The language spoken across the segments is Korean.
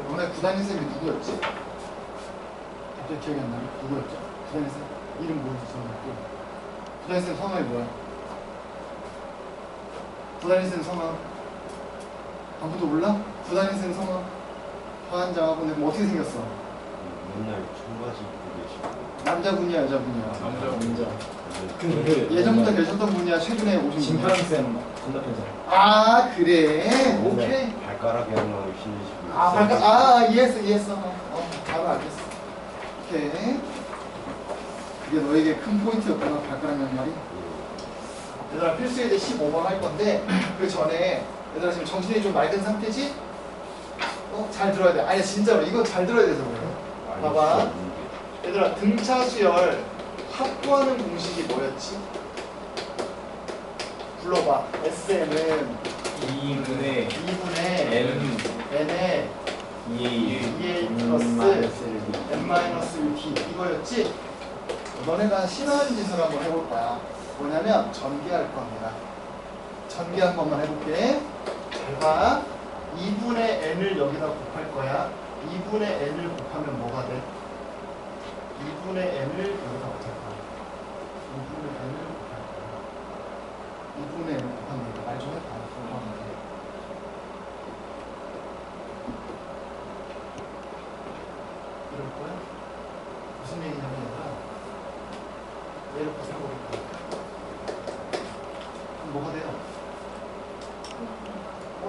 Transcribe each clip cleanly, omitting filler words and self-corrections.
오늘 구단위 쌤이 누구였지? 갑자기 기억이 안 나요? 누구였죠? 구단위 쌤 이름 뭐였지? 구단위 쌤 성함이 뭐야? 구단위 쌤 성함 아무도 몰라? 구단위 쌤 성함 화한장하고는 뭐 어떻게 생겼어? 맨날 청바지 입고 계시고. 남자분이야 여자분이야? 남자. 그 예전부터 계셨던 분이야 최근에 오신 분이야? 진편쌤 건너편쌤. 아 그래? 오케이. 맨날 발가락에 하나 신으시고. 아 발가락 아 이해했어 바로 알겠어. 오케이. 그게 너에게 큰 포인트였구나 발가락 양말이. 얘들아 필수 예제 15번 할 건데 그 전에 얘들아 지금 정신이 좀 맑은 상태지? 잘 들어야 돼. 아니 진짜로 이거 잘 들어야 돼서 그래. 봐봐. 얘들아 등차 수열 합구하는 공식이 뭐였지? 불러봐. SM은 2분의 2분의 n의 2a 플러스 n-1t 이거였지? 너네가 싫어하는 짓을 한번 해볼 거야. 뭐냐면 전개할 겁니다. 전개한 것만 해볼게. 잘 봐. 2분의 n을 여기다 곱할 거야. 2분의 n을 곱하면 뭐가 돼? 2분의 n을 여기다 곱할 거야. 2분의 n을 곱할 거야. 2분의 n을 곱하면 말 좀 해봐. 이럴 거야? 무슨 얘기냐면 얘들아 얘를 고생해볼까? 그럼 뭐가 돼요?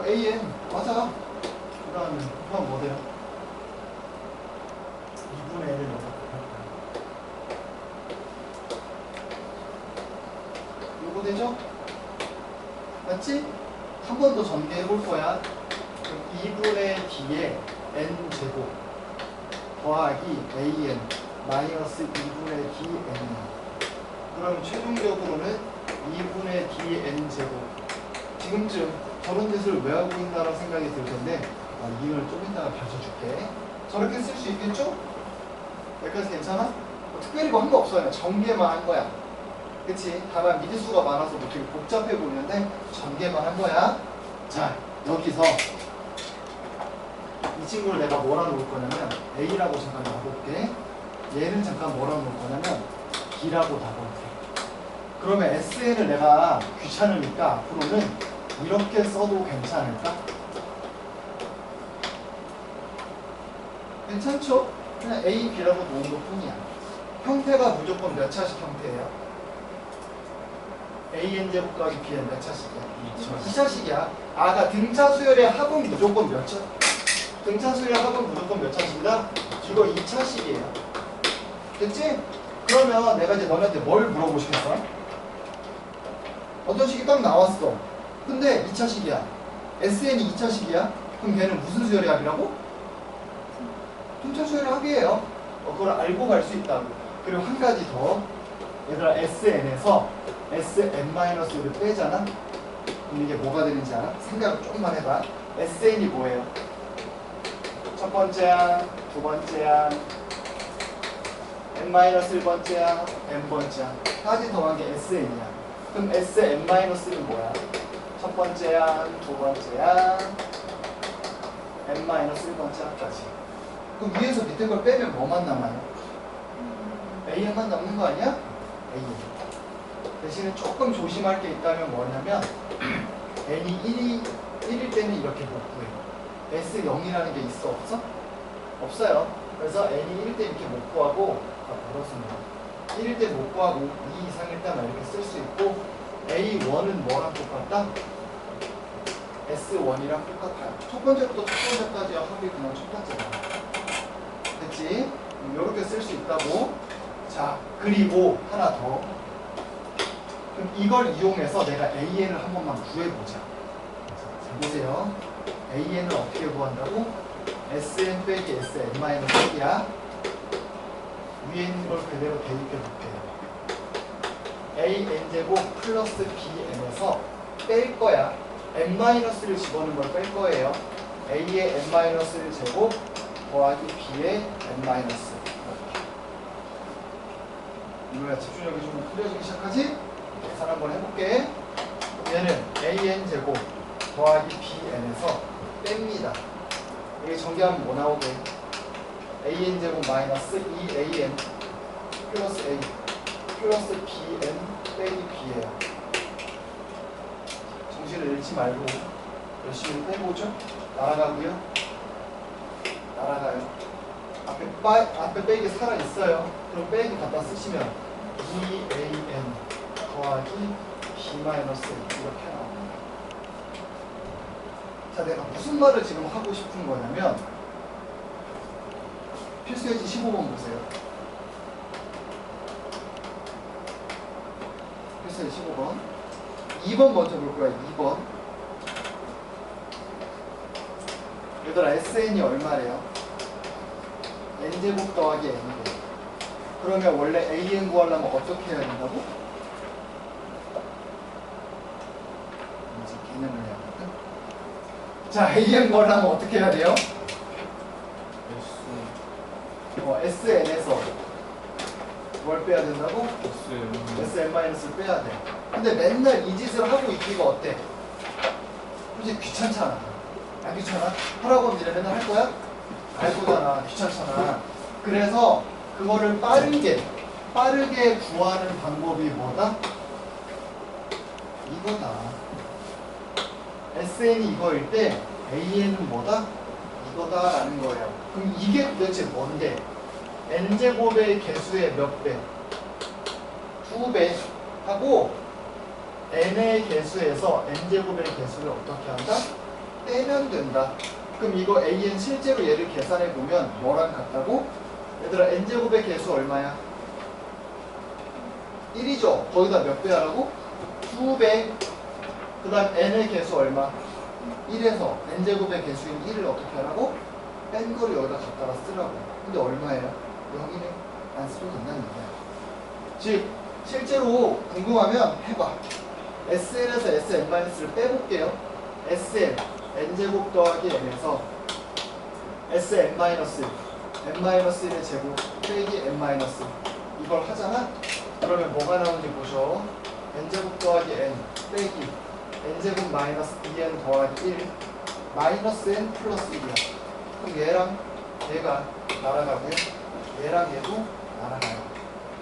AN 맞아. 그 다음에 곱하면 뭐 돼요? 2분의 n을 여기다 곱할 거야. 요거 되죠? 맞지? 한 번 더 전개해볼 거야. 그럼 2분의 d에 n제곱 더하기 an 마이너스 2분의 dn이야. 그럼 최종적으로는 2분의 dn제곱. 지금쯤 저런 짓을 왜 하고 있나라는 생각이 들 텐데 이걸 좀 이따가 가르쳐줄게. 저렇게 쓸 수 있겠죠? 여기까지 괜찮아? 뭐 특별히 뭐 한 거 없어요. 전개만 한 거야. 그치? 다만 미지수가 많아서 뭐 되게 복잡해 보이는데 전개만 한 거야. 자, 여기서 이 친구를 내가 뭐라 놓을 거냐면 A라고 잠깐 놔볼게. 얘는 잠깐 뭐라 놓을 거냐면 B라고 놔볼게. 그러면 SN을 내가 귀찮으니까 앞으로는 이렇게 써도 괜찮을까? 괜찮죠? 그냥 A, B라고 놓은 것 뿐이야. 형태가 무조건 몇 차식 형태예요? AN제곱 더하기 B는 몇 차식이야? 2차식이야. 아가 등차 수열의 합은 무조건 몇 차? 등차 수열의 합은 무조건 몇 차식이다? 이거 2차식이에요. 됐지? 그러면 내가 이제 너네한테 뭘 물어보고 싶겠어? 어떤 식이 딱 나왔어. 근데 2차식이야. SN이 2차식이야? 그럼 걔는 무슨 수열의 합이라고? 등차 수열의 합이에요. 그걸 알고 갈 수 있다고. 그리고 한 가지 더. 얘들아 SN에서 SN-를 빼잖아? 그럼 이게 뭐가 되는지 알아? 생각을 조금만 해봐. SN이 뭐예요? 첫 번째야, 두 번째야, n-1번째야, n번째야. 까지 더한 게 SN이야. 그럼 SN-는 뭐야? 첫 번째야, 두 번째야, n-1번째야까지. 그럼 위에서 밑에 걸 빼면 뭐만 남아요? AN만 남는 거 아니야? AN. 대신에 조금 조심할 게 있다면 뭐냐면 n이 1일 때는 이렇게 못 구해요. S0이라는 게 있어? 없어? 없어요. 그래서 n이 1일 때 이렇게 못 구하고 그렇습니다. 1일 때 못 구하고 2 이상일 때만 이렇게 쓸 수 있고 A1은 뭐랑 똑같다? S1이랑 똑같아요. 첫 번째부터 첫 번째까지야 합이 그냥 첫 번째다. 됐지? 이렇게 쓸 수 있다고. 자, 그리고 하나 더. 그럼 이걸 이용해서 내가 AN을 한 번만 구해보자. 자, 보세요. AN을 어떻게 구한다고? SN 빼기 SN-1이야. 위에 있는 걸 그대로 대입해 볼게요. AN제곱 플러스 BN에서 뺄 거야. n-를 집어넣은 걸 뺄 거예요. A의 n-를 제곱 더하기 B의 n-. 이거야 집중력이 좀 풀려지기 시작하지? 계산 한번 해볼게. 얘는 AN제곱 더하기 BN에서 뺍니다. 여기 전개하면 뭐 나오게? an 제곱 마이너스 2an 플러스 a 플러스 bn 빼기 b예요. 정신을 잃지 말고 열심히 빼보죠. 날아가고요. 날아가요. 앞에 빼기 살아있어요. 그럼 빼기 갖다 쓰시면 2an 더하기 b 마이너스 이렇게 나옵니다. 자, 내가 무슨 말을 지금 하고 싶은 거냐면 필수예지 15번 보세요. 필수예지 15번 2번 먼저 볼 거야. 2번 얘들아 SN이 얼마래요? n제곱 더하기 n이고 그러면 원래 an 구하려면 어떻게 해야 된다고? 이제 개념을 해야겠다. 자, an 구하려면 어떻게 해야 돼요? SN에서 뭘 빼야 된다고? SN-를 빼야 돼. 근데 맨날 이 짓을 하고 있기가 어때? 솔직히 귀찮잖아. 안 귀찮아? 하라고 하면 이제 맨날 할 거야? 알 거잖아. 귀찮잖아. 그래서 그거를 빠르게 구하는 방법이 뭐다? 이거다. SN이 이거일 때 AN은 뭐다? 이거다라는 거예요. 그럼 이게 도대체 뭔데? n제곱의 개수의 몇 배? 2배 하고 n의 개수에서 n제곱의 개수를 어떻게 한다? 빼면 된다. 그럼 이거 an 실제로 얘를 계산해 보면 뭐랑 같다고? 얘들아 n제곱의 개수 얼마야? 1이죠. 거기다 몇 배 하라고? 2배. 그 다음 n의 개수 얼마? 1에서 n제곱의 개수인 1을 어떻게 하라고? 뺀 거를 여기다 갖다가 쓰라고. 근데 얼마예요? 여기는 안 써도 된다는 얘기야. 즉 실제로 궁금하면 해봐. SN에서 SN-를 빼볼게요. SN n제곱 더하기 n에서 SN-, n-1의 제곱 빼기 n- 이걸 하잖아? 그러면 뭐가 나오는지 보셔. n제곱 더하기 n 빼기 n제곱 마이너스 2n 더하기 1 마이너스 n 플러스 1이야. 그럼 얘랑 얘가 날아가고요. 얘랑 얘도 날아가요.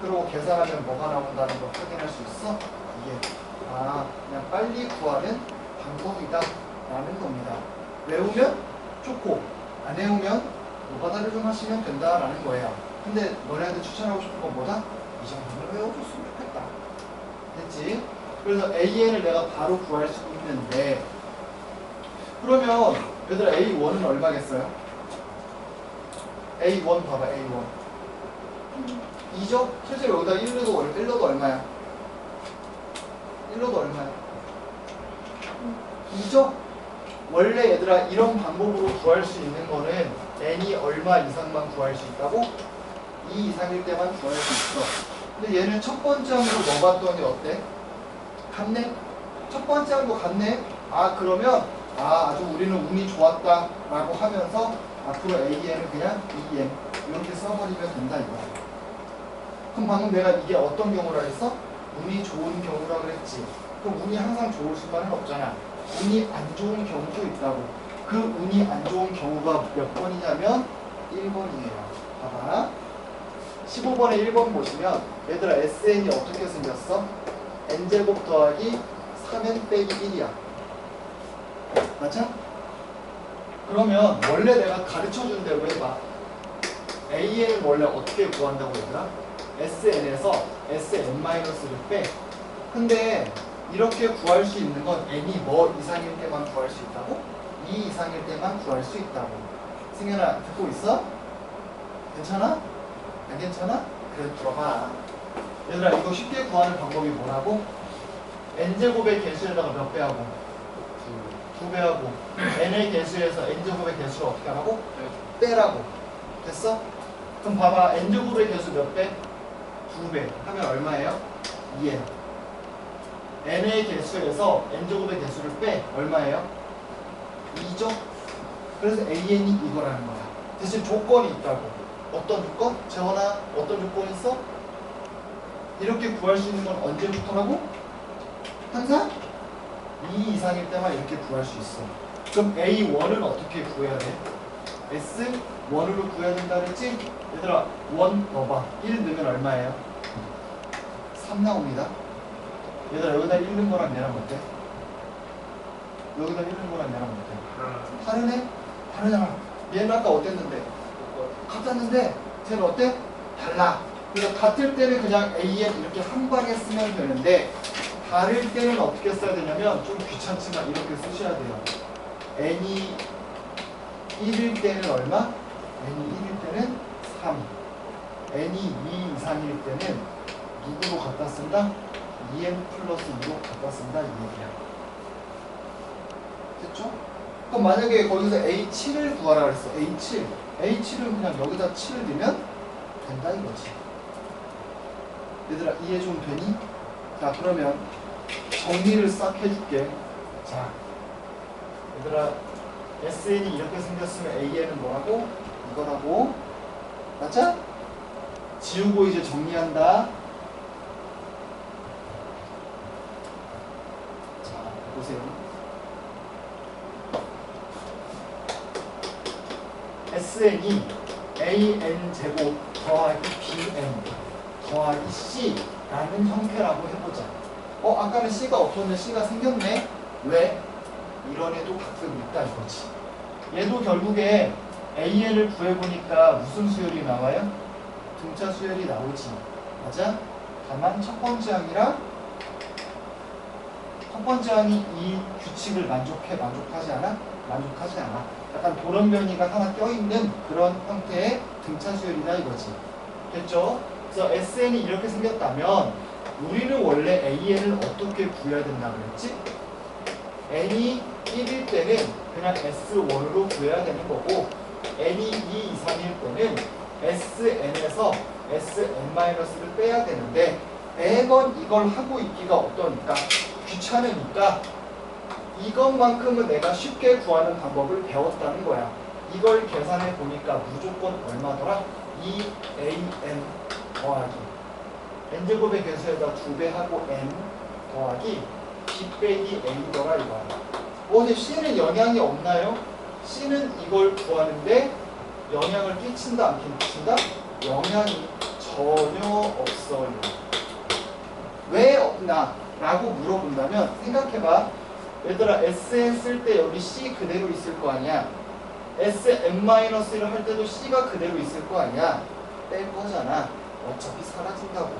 그리고 계산하면 뭐가 나온다는 걸 확인할 수 있어? 이게 그냥 빨리 구하는 방법이다 라는 겁니다. 외우면 좋고 안 외우면 노가다를 좀 하시면 된다라는 거예요. 근데 너네한테 추천하고 싶은 건 뭐다? 이 정도는 외워줬으면 좋겠다. 됐지? 그래서 AN을 내가 바로 구할 수 있는데 그러면 얘들아 A1은 얼마겠어요? A1 봐봐. A1 2죠? 실제로 여기다 1로도 얼마야? 1로도 얼마야? 2죠? 원래 얘들아 이런 방법으로 구할 수 있는 거는 n이 얼마 이상만 구할 수 있다고? 2 이상일 때만 구할 수 있어. 근데 얘는 첫 번째 항으로 넣어봤더니 어때? 같네? 첫 번째 항도 같네? 그러면 아주 우리는 운이 좋았다 라고 하면서 앞으로 AN은 그냥 EN 이렇게 써버리면 된다 이거야. 그럼 방금 내가 이게 어떤 경우라 했어? 운이 좋은 경우라 그랬지. 그럼 운이 항상 좋을 수만은 없잖아. 운이 안 좋은 경우도 있다고. 그 운이 안 좋은 경우가 몇 번이냐면 1번이에요. 봐봐. 15번에 1번 보시면 얘들아 SN이 어떻게 생겼어? n제곱 더하기 3n 빼기 1이야. 맞죠? 그러면 원래 내가 가르쳐준 대로 해봐. AN을 원래 어떻게 구한다고 얘들아? SN에서 SN-를 빼. 근데 이렇게 구할 수 있는 건 n이 뭐 이상일 때만 구할 수 있다고? 2 이상일 때만 구할 수 있다고. 승현아 듣고 있어? 괜찮아? 안 괜찮아? 그래 들어봐. 얘들아 이거 쉽게 구하는 방법이 뭐라고? n제곱의 개수에다가 몇 배 하고? 2배 하고 n의 개수에서 n제곱의 개수를 어떻게 하라고? 빼라고. 됐어? 그럼 봐봐. n제곱의 개수 몇 배? 2배 하면 얼마예요? 2n. n의 개수에서 n제곱의 개수를 빼 얼마예요? 2죠? 그래서 AN이 이거라는 거야. 대신 조건이 있다고. 어떤 조건? 재원아 어떤 조건이 있어? 이렇게 구할 수 있는 건 언제부터라고? 항상 2 이상일 때만 이렇게 구할 수 있어. 그럼 A1은 어떻게 구해야 돼? S1으로 구해야 된다 그랬지? 얘들아 1 넣어봐. 1 넣으면 얼마예요? 3 나옵니다. 얘들아 여기다 1 넣은 거랑 얘랑 어때? 여기다 1 넣은 거랑 얘랑 어때? 다르네? 다르잖아. 얘는 아까 어땠는데? 같았는데 쟤는 어때? 달라. 그래서 같을 때는 그냥 AN 이렇게 한 방에 쓰면 되는데 다를 때는 어떻게 써야 되냐면 좀 귀찮지만 이렇게 쓰셔야 돼요. N이 1일 때는 얼마? N이 1일 때는 3. N이 2 이상일 때는 누구로 갖다 쓴다? 2N 플러스 2로 갖다 쓴다 이 얘기야. 됐죠? 그럼 만약에 거기서 A7을 구하라 그랬어. A7. A7은 그냥 여기다 7을 넣으면 된다 이거지. 얘들아 이해 좀 되니? 자 그러면 정리를 싹 해줄게. 자 얘들아 SN이 이렇게 생겼으면 AN은 뭐라고? 이거라고. 맞아? 지우고 이제 정리한다. 자 보세요. SN이 AN제곱 더하기 BN 더하기 C라는 형태라고 해보자. 아까는 C가 없었는데 C가 생겼네. 왜? 이런 애도 가끔 있다 이거지. 얘도 결국에 AN을 구해보니까 무슨 수열이 나와요? 등차 수열이 나오지. 맞아? 다만 첫 번째 항이랑 첫 번째 항이 이 규칙을 만족하지 않아? 만족하지 않아. 약간 돌연변이가 하나 껴있는 그런 형태의 등차 수열이다 이거지. 됐죠? 그래서 SN이 이렇게 생겼다면 우리는 원래 AN을 어떻게 구해야 된다고 그랬지? N이 1일 때는 그냥 S1으로 구해야 되는 거고 N이 2 이상일 때는 SN에서 SN-를 빼야 되는데 매번 이걸 하고 있기가 어떠니까? 귀찮으니까 이것만큼은 내가 쉽게 구하는 방법을 배웠다는 거야. 이걸 계산해 보니까 무조건 얼마더라? 2AN 더하기 n제곱의 개수에다 2배하고 n 더하기 b 빼기 a더라 이거야. 근데 C는 영향이 없나요? C는 이걸 구하는데 영향을 끼친다 안 끼친다? 영향이 전혀 없어요. 왜 없나? 라고 물어본다면 생각해봐. 얘들아 SN 쓸 때 여기 C 그대로 있을 거 아니야. SN-를 할 때도 C가 그대로 있을 거 아니야. 뺄 거잖아. 어차피 사라진다고.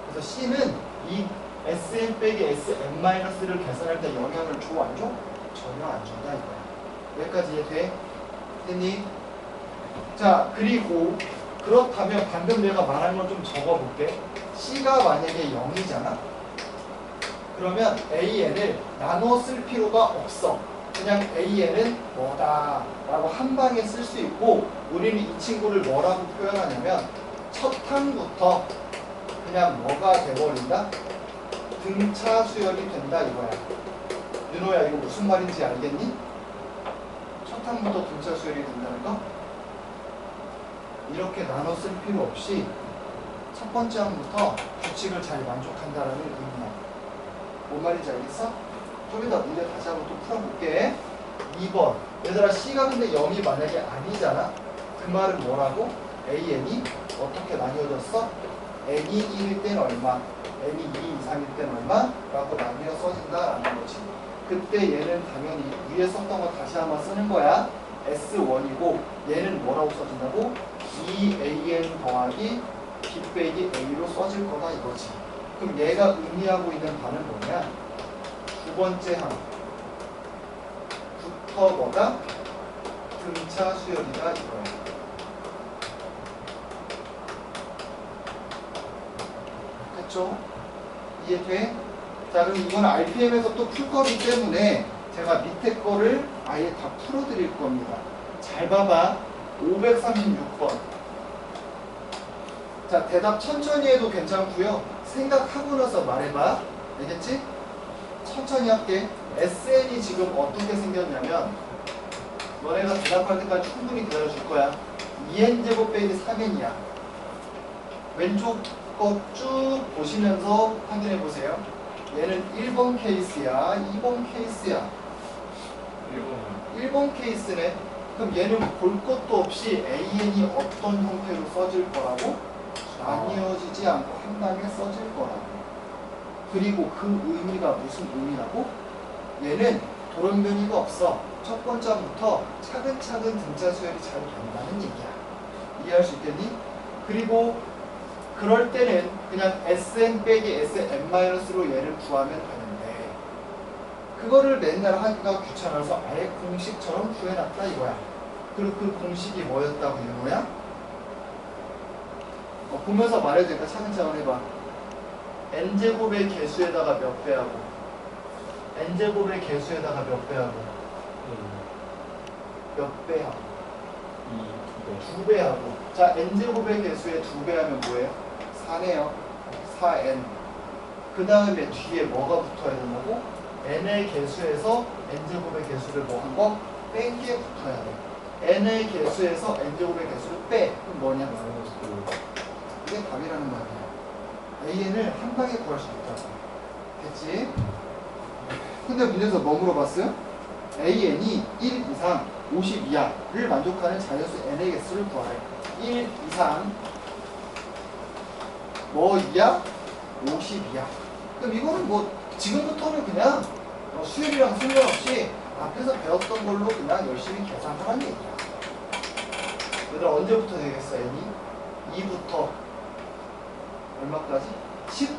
그래서 C는 이 SN 빼기 SN-를 계산할 때 영향을 줘 안 줘? 전혀 안 준다 이거야. 여기까지 이해돼? 됐니? 자 그리고 그렇다면 방금 내가 말한 걸 좀 적어볼게. C가 만약에 0이잖아? 그러면 AN을 나눠 쓸 필요가 없어. 그냥 AN은 뭐다 라고 한 방에 쓸 수 있고 우리는 이 친구를 뭐라고 표현하냐면 첫 항부터 그냥 뭐가 돼버린다? 등차 수열이 된다 이거야. 윤호야 이거 무슨 말인지 알겠니? 첫 항부터 등차 수열이 된다는 거? 이렇게 나눠 쓸 필요 없이 첫 번째 항부터 규칙을 잘 만족한다라는 의미야. 뭔 말인지 알겠어? 좀 이따 문제 다시 한번 또 풀어볼게. 2번 얘들아 C가 근데 0이 만약에 아니잖아? 그 말은 뭐라고? AN이 어떻게 나뉘어졌어? N이 1일 때는 얼마? N이 2 이상일 때는 얼마? 라고 나뉘어 써진다라는 거지. 그때 얘는 당연히 위에 썼던 거 다시 한번 쓰는 거야. S1이고 얘는 뭐라고 써진다고? 2AN 더하기 B 빼기 A로 써질 거다 이거지. 그럼 얘가 의미하고 있는 바는 뭐냐? 두 번째 항부터 뭐가? 등차 수열이다 이거야. 됐죠? 이해돼? 자 그럼 이건 RPM에서 또 풀 거기 때문에 제가 밑에 거를 아예 다 풀어드릴 겁니다. 잘 봐봐. 536번. 자 대답 천천히 해도 괜찮고요. 생각하고 나서 말해봐. 알겠지? 천천히 할게. SN이 지금 어떻게 생겼냐면 너네가 대답할 때까지 충분히 기다려줄 거야. 2n제곱 빼기 3n이야. 왼쪽 거 쭉 보시면서 확인해 보세요. 얘는 1번 케이스야. 2번 케이스야. 1번 케이스네. 그럼 얘는 볼 것도 없이 AN이 어떤 형태로 써질 거라고? 나뉘어지지 않고 한 방에 써질 거라고. 그리고 그 의미가 무슨 의미라고? 얘는 돌연변이가 없어. 첫 번째부터 차근차근 등차 수열이 잘 된다는 얘기야. 이해할 수 있겠니? 그리고 그럴 때는 그냥 Sn 빼기 Sn-로 얘를 구하면 되는데 그거를 맨날 하기가 귀찮아서 아예 공식처럼 구해놨다 이거야. 그리고 그 공식이 뭐였다고 이거야? 보면서 말해도 되니까 차근차근 해봐. n제곱의 개수에다가 몇 배하고 n제곱의 개수에다가 몇 배하고 몇 배하고 2배하고 자 n제곱의 개수에 2배하면 뭐예요? 4네요. 4n 그 다음에 뒤에 뭐가 붙어야 된다고? n의 개수에서 n제곱의 개수를 뭐 한 거? 뺀 게 붙어야 돼. n의 개수에서 n제곱의 개수를 빼. 그럼 뭐냐? 이게 답이라는 말이야. AN을 한 방에 구할 수 있다고. 됐지? 근데 문제에서 뭐 물어봤어요? AN이 1 이상 50 이하를 만족하는 자연수 n의 개수를 구하래. 1 이상 뭐 이하? 50 이하. 그럼 이거는 뭐 지금부터는 그냥 수열이랑 상관없이 앞에서 배웠던 걸로 그냥 열심히 계산하라는 얘기야. 얘들아 언제부터 되겠어 n이? 2부터 얼마까지? 10?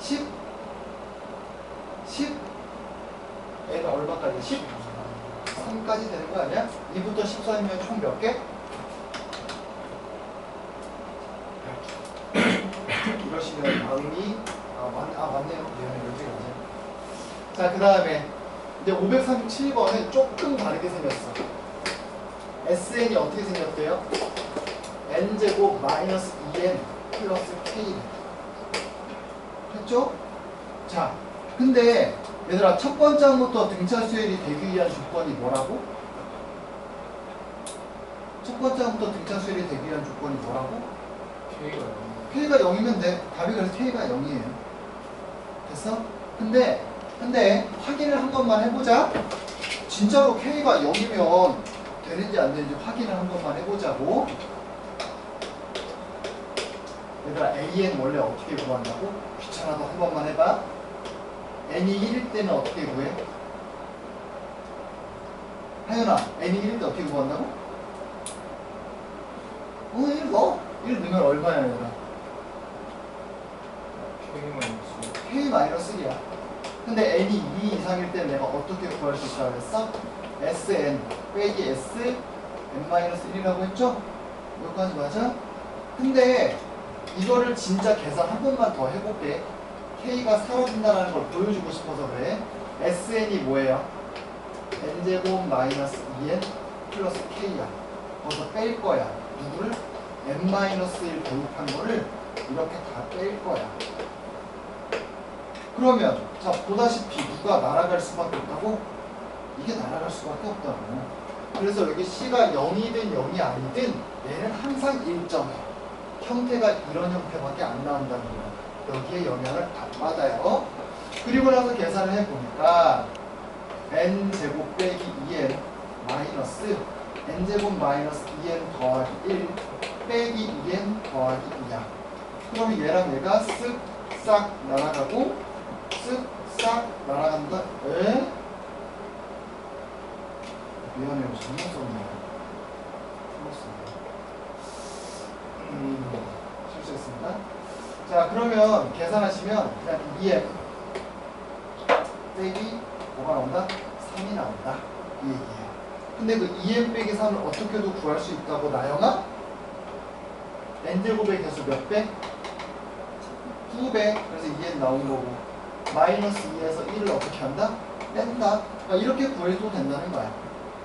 10? 10? 얘가 얼마까지? 10? 3까지 되는 거 아니야? 2부터 14이면 총 몇 개? 이러시면 마음이 맞네요. 얘는 12가지. 자, 그 다음에 이제 537번은 조금 다르게 생겼어. SN이 어떻게 생겼대요? n제곱 마이너스 2n 플러스 k 했죠? 자, 근데 얘들아 첫 번째 항부터 등차 수열이 되기 위한 조건이 뭐라고? 첫 번째 항부터 등차 수열이 되기 위한 조건이 뭐라고? K가 0이면 돼. 답이 그래서 K가 0이에요. 됐어? 근데 확인을 한 번만 해보자. 진짜로 K가 0이면 되는지 안 되는지 확인을 한 번만 해보자고. 얘들아 AN 원래 어떻게 구한다고? 귀찮아도 한 번만 해봐. n이 1일 때는 어떻게 구해? 하연아, n이 1일 때 어떻게 구한다고? 1 넣어. 1 넣으면 얼마야 얘들아? K-1이야. 근데 n이 2 이상일 때 내가 어떻게 구할 수 있다고 했어? Sn 빼기 S n-1이라고 했죠? 여기까지 맞아? 근데 이거를 진짜 계산 한 번만 더 해볼게. K가 사라진다는 걸 보여주고 싶어서 그래. Sn이 뭐예요? n제곱 마이너스 2n 플러스 K야. 거기서 뺄 거야. 누구를? n-1 대입한 거를 이렇게 다 뺄 거야. 그러면 자 보다시피 누가 날아갈 수밖에 없다고? 이게 날아갈 수밖에 없다고. 그래서 여기 C가 0이든 0이 아니든 얘는 항상 1점이야. 형태가 이런 형태밖에 안 나온다는 거야. 여기에 영향을 안 받아요. 그리고 나서 계산을 해보니까 n제곱 빼기 2n 마이너스 n제곱 마이너스 2n 더하기 1 빼기 2n 더하기 2야. 그러면 얘랑 얘가 쓱싹 날아가고 쓱싹 날아간다. 에? 미안해요. 잘못 썼네요. 실수했습니다. 자, 그러면 계산하시면 그냥 2n 빼기 뭐가 나온다? 3이 나온다. 이 얘기예요. 근데 그 2n 빼기 3을 어떻게도 구할 수 있다고 나영아? n제곱의 개수 몇 배? 2배. 그래서 2n 나온 거고 마이너스 2에서 1을 어떻게 한다? 뺀다. 그러니까 이렇게 구해도 된다는 거야.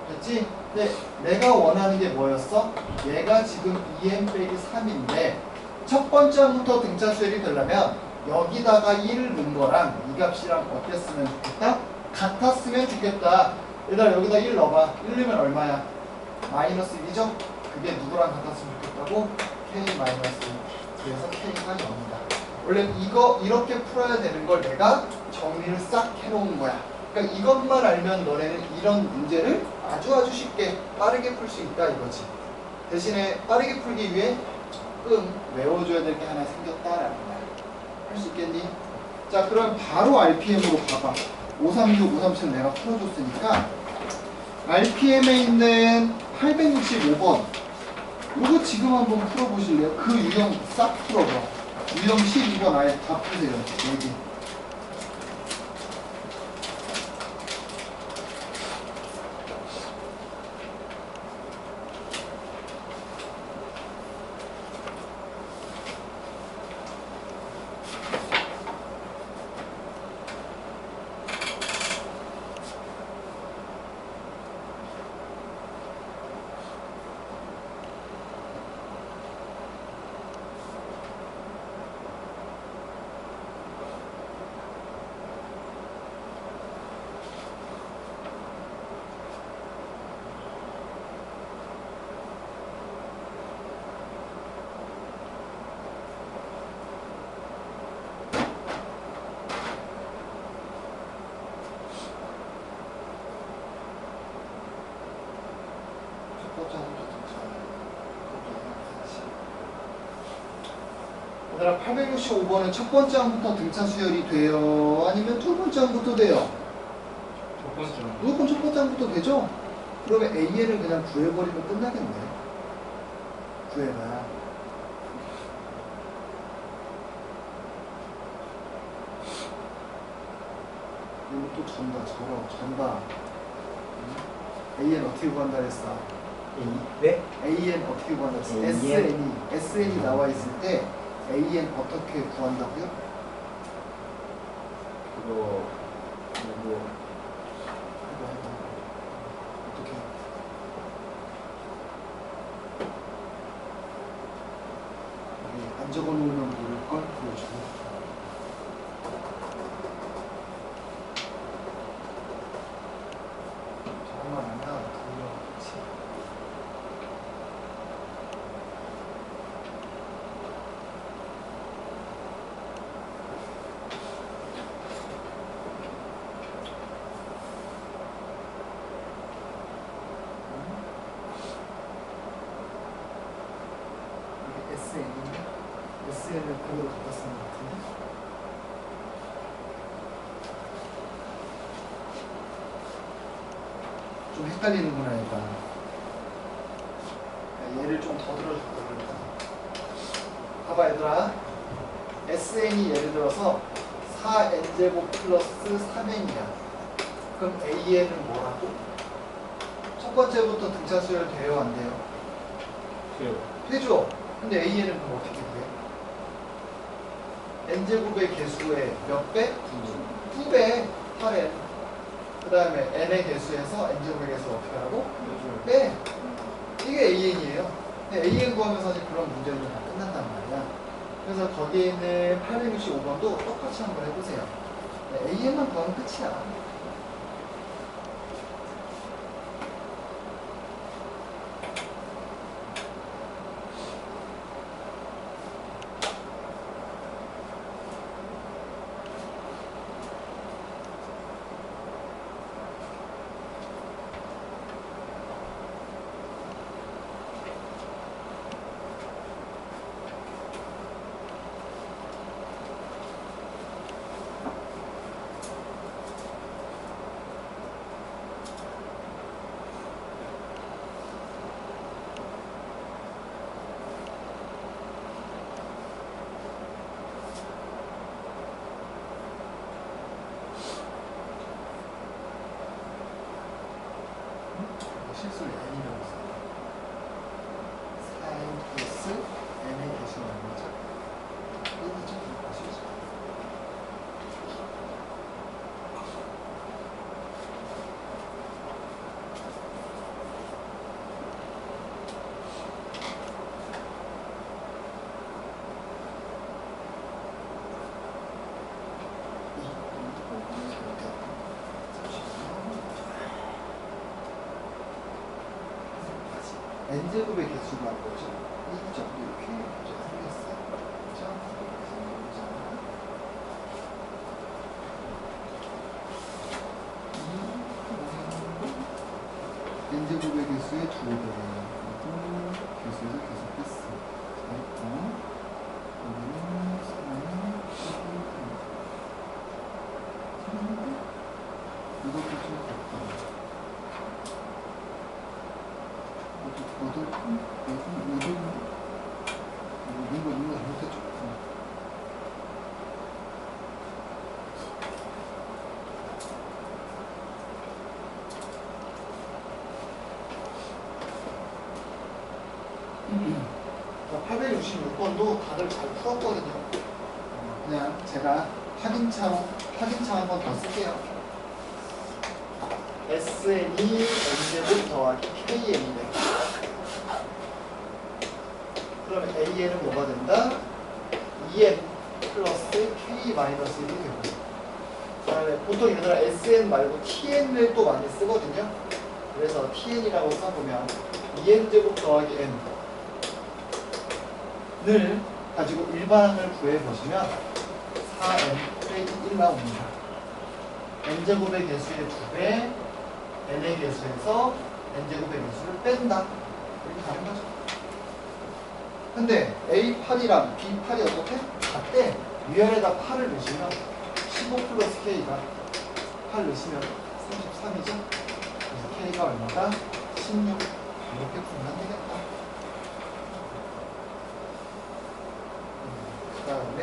됐지? 근데 내가 원하는 게 뭐였어? 얘가 지금 2n 빼기 3인데 첫 번째 항부터 등차 수열이 되려면 여기다가 1을 넣은 거랑 이 값이랑 어땠으면 좋겠다? 같았으면 좋겠다. 얘들아 여기다 1 넣어봐. 1 넣으면 얼마야? 마이너스 1이죠? 그게 누구랑 같았으면 좋겠다고? K 마이너스 1. 그래서 K가 0이다. 원래 이거 이렇게 풀어야 되는 걸 내가 정리를 싹 해놓은 거야. 그러니까 이것만 알면 너네는 이런 문제를 아주 쉽게 빠르게 풀 수 있다 이거지. 대신에 빠르게 풀기 위해 조금 외워줘야 될 게 하나 생겼다라는 거야. 할 수 있겠니? 자, 그럼 바로 RPM으로 봐봐. 536, 537 내가 풀어줬으니까 RPM에 있는 865번 이거 지금 한번 풀어보실래요? 그 유형 싹 풀어봐. 유형 12번 아예 다 푸세요. 여기. 얘들아 865번은 첫 번째 항부터 등차 수열이 돼요? 아니면 두 번째 항부터 돼요? 첫 번째. 무조건 첫 번째 항부터 되죠? 그러면 AN을 그냥 구해버리면 끝나겠네. 구해라. 그리고 또 전다. AN 어떻게 구한다 그랬어? 네? AN 어떻게 구한다 그랬어? AN? SN이 나와 있을 때 AN 어떻게 구한다고요? 그거 해봐. 어떻게? 여기 안 적어놓으면 모를걸? 보여줘. 저것만 안 나와. 그렇지. SN을 그대로 갖다 쓰는 것 같은데? 좀 헷갈리는구나, 얘가. 얘를 좀 더 들어줄 거니까. 봐봐, 얘들아. SN이 예를 들어서 4n제곱 플러스 3n이야. 그럼 AN은 뭐라고? 첫 번째부터 등차 수열 돼요, 안 돼요? 돼요. 되죠? 근데 AN은 그럼 어떻게 돼? n제곱의 개수의 몇 배? 2배 8n. 그 다음에 n의 개수에서 n제곱의 개수를 어떻게 하라고? 빼. 이게 AN이에요. 근데 AN 구하면서 사실 그런 문제들은 다 끝난단 말이야. 그래서 거기에 있는 865번도 똑같이 한번 해보세요. AN만 구하면 끝이야. 실수를 n이라고 써요. 4n 플러스 n의 개수는 얼마죠? 1이죠? 실수. n제곱의 개수가 뭐죠? 2죠. 이렇게 생겼어요. 그렇죠? 그래서 n제곱의 개수의 2배. 그리고 개수에서 계속 뺐어. 됐고, 여기는 3이 이것도 좀 같다. 이거 잘못했죠. 자, 866번도 다들 잘 풀었거든요. 그냥 제가 확인창 한 번 더 쓸게요. SN이 n제곱 더하기 KN이네. 그러면 AN은 뭐가 된다? 2N 플러스 K 마이너스 1이 되고. 그다음에 보통 얘들아 SN 말고 TN을 또 많이 쓰거든요. 그래서 TN이라고 써보면 2N제곱 더하기 N을 가지고 일반항을 구해보시면 4N 빼기 1 나옵니다. N제곱의 개수의 2배, N의 개수에서 N제곱의 개수를 뺀다. 이렇게 가는 거죠. 근데 A8이랑 B8이 어떻게? 같대. 위아래다 8을 넣으시면 15 플러스 K가 8 넣으시면 33이죠. 그래서 K가 얼마다? 16. 이렇게 풀면 되겠다. 그 다음에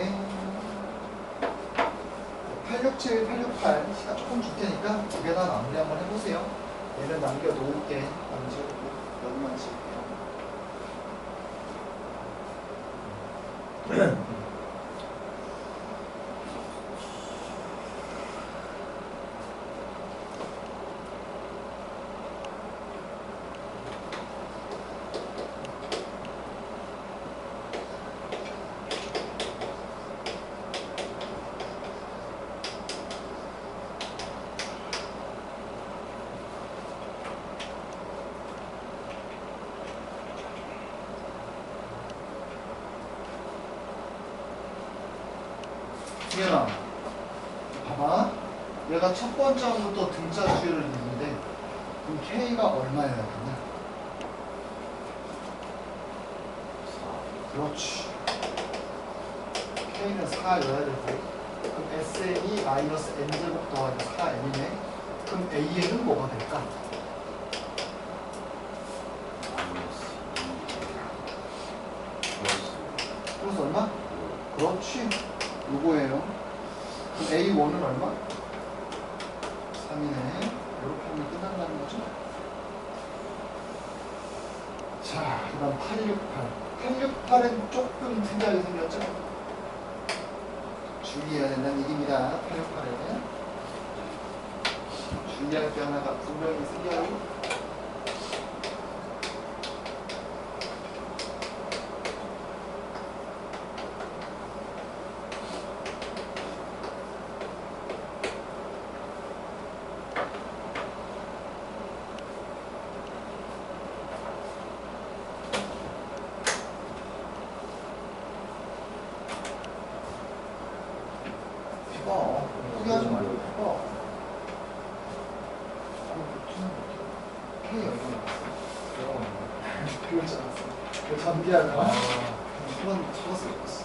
867, 868 시간 조금 줄 테니까 두 개 다 마무리 한번 해보세요. 얘는 남겨놓을게. 안 지우고 여기만 지울게요. 얘나 봐봐. 얘가 첫 번째 항부터 등자 수열을 있는데 그럼 K가 얼마여야 되냐? 그렇지. K는 4여야 되고 그럼 SN이 마이너스 N제곱 더하기 4N이네. 그럼 AN은 뭐가 될까? 플러스 얼마? 그렇지. 요거예요. 그럼 A1은 얼마? 3이네. 이렇게 하면 끝난다는 거죠. 자, 그 다음 868. 868은 조금 특이하게 생겼죠? 주의해야 된다는 얘기입니다. 868에는. 주의할 게 하나가 분명히 생겨요. 포기하지 말고 해봐. K 얼마 나왔어? 그거지 않았어. 그 전기하다가 한번 쳐봤을 거였어.